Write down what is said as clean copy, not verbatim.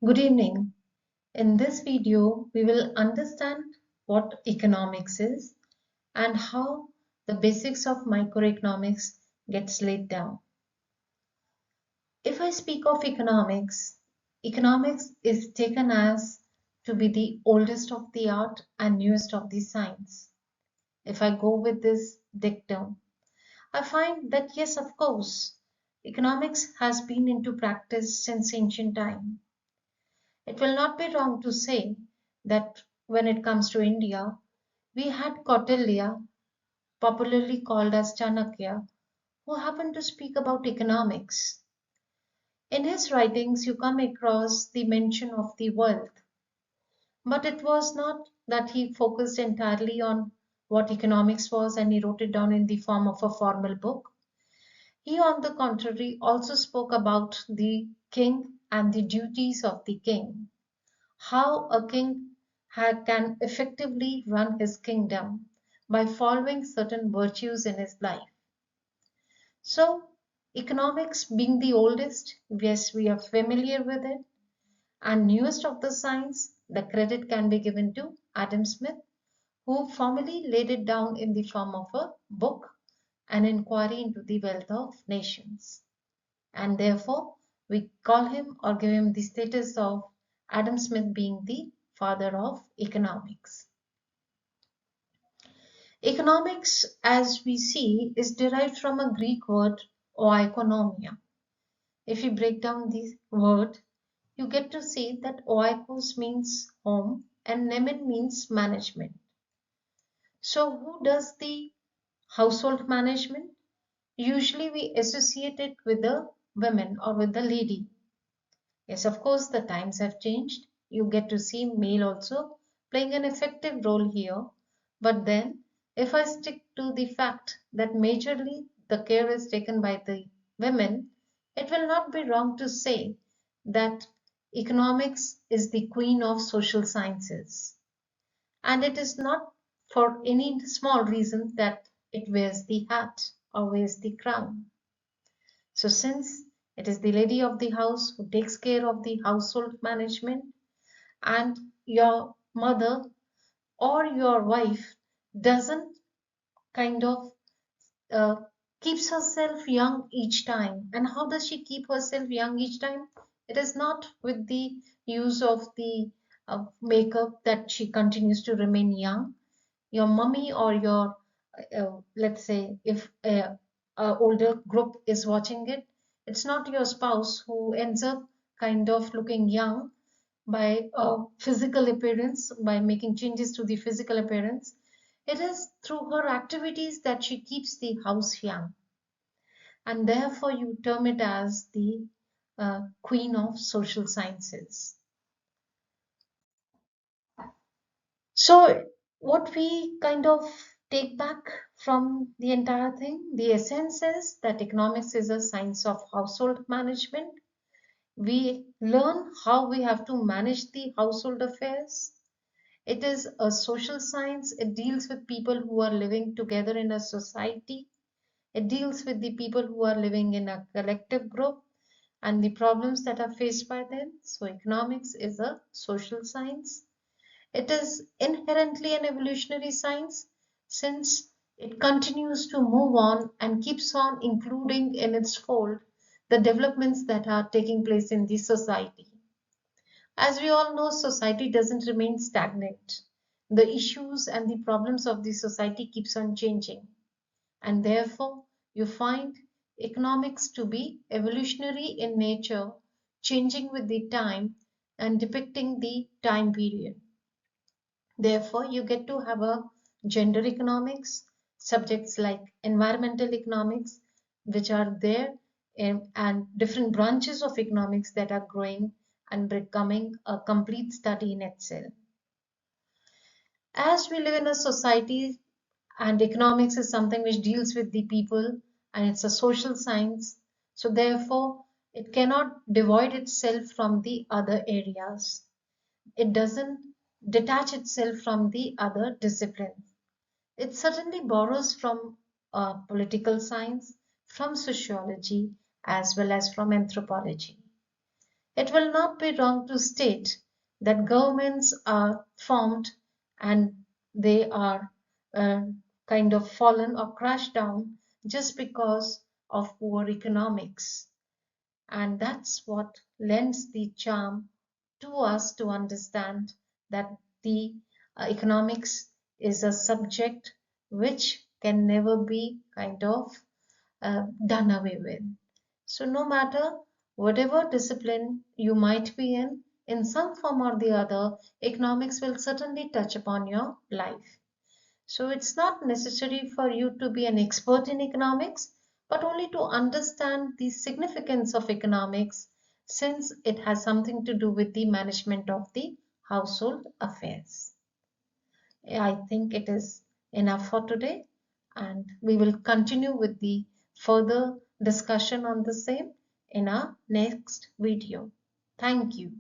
Good evening. In this video, we will understand what economics is and how the basics of microeconomics gets laid down. If I speak of economics, economics is taken as to be the oldest of the art and newest of the science. If I go with this dictum, I find that yes, of course, economics has been into practice since ancient time. It will not be wrong to say that when it comes to India, we had Kautilya, popularly called as Chanakya, who happened to speak about economics. In his writings, you come across the mention of the wealth, but it was not that he focused entirely on what economics was and he wrote it down in the form of a formal book. He, on the contrary, also spoke about the king and the duties of the king, how a king can effectively run his kingdom by following certain virtues in his life. So, economics being the oldest, yes, we are familiar with it, and newest of the science, the credit can be given to Adam Smith, who formally laid it down in the form of a book, An Inquiry into the Wealth of Nations. And therefore, we call him or give him the status of Adam Smith being the father of economics. Economics, as we see, is derived from a Greek word oikonomia. If you break down the word, you get to see that oikos means home and nemen means management. So, who does the household management? Usually, we associate it with the women or with the lady. Yes, of course, the times have changed. You get to see male also playing an effective role here. But then, if I stick to the fact that majorly the care is taken by the women, it will not be wrong to say that economics is the queen of social sciences. And it is not for any small reason that it wears the hat or wears the crown. So, since it is the lady of the house who takes care of the household management, and your mother or your wife doesn't kind of uh, keeps herself young each time. And how does she keep herself young each time? It is not with the use of the makeup that she continues to remain young. Your mummy or your let's say if a older group is watching it, it's not your spouse who ends up kind of looking young by physical appearance, by making changes to the physical appearance. It is through her activities that she keeps the house young, and therefore you term it as the queen of social sciences. So, what we kind of take back from the entire thing, the essence is that economics is a science of household management. We learn how we have to manage the household affairs. It is a social science. It deals with people who are living together in a society. It deals with the people who are living in a collective group and the problems that are faced by them. So, economics is a social science. It is inherently an evolutionary science since it continues to move on and keeps on including in its fold the developments that are taking place in the society. As we all know, society doesn't remain stagnant. The issues and the problems of the society keeps on changing, and therefore you find economics to be evolutionary in nature, changing with the time and depicting the time period. Therefore, you get to have a gender economics, subjects like environmental economics, which are there, and different branches of economics that are growing and becoming a complete study in itself. As we live in a society, and economics is something which deals with the people and it's a social science, so therefore, it cannot divide itself from the other areas. It doesn't detach itself from the other disciplines. It certainly borrows from political science, from sociology, as well as from anthropology. It will not be wrong to state that governments are formed and they are uh, kind of fallen or crashed down just because of poor economics. And that's what lends the charm to us to understand that the economics is a subject which can never be kind of done away with. So, no matter whatever discipline you might be in some form or the other, economics will certainly touch upon your life. So, it's not necessary for you to be an expert in economics, but only to understand the significance of economics since it has something to do with the management of the household affairs. I think it is enough for today, and we will continue with the further discussion on the same in our next video. Thank you.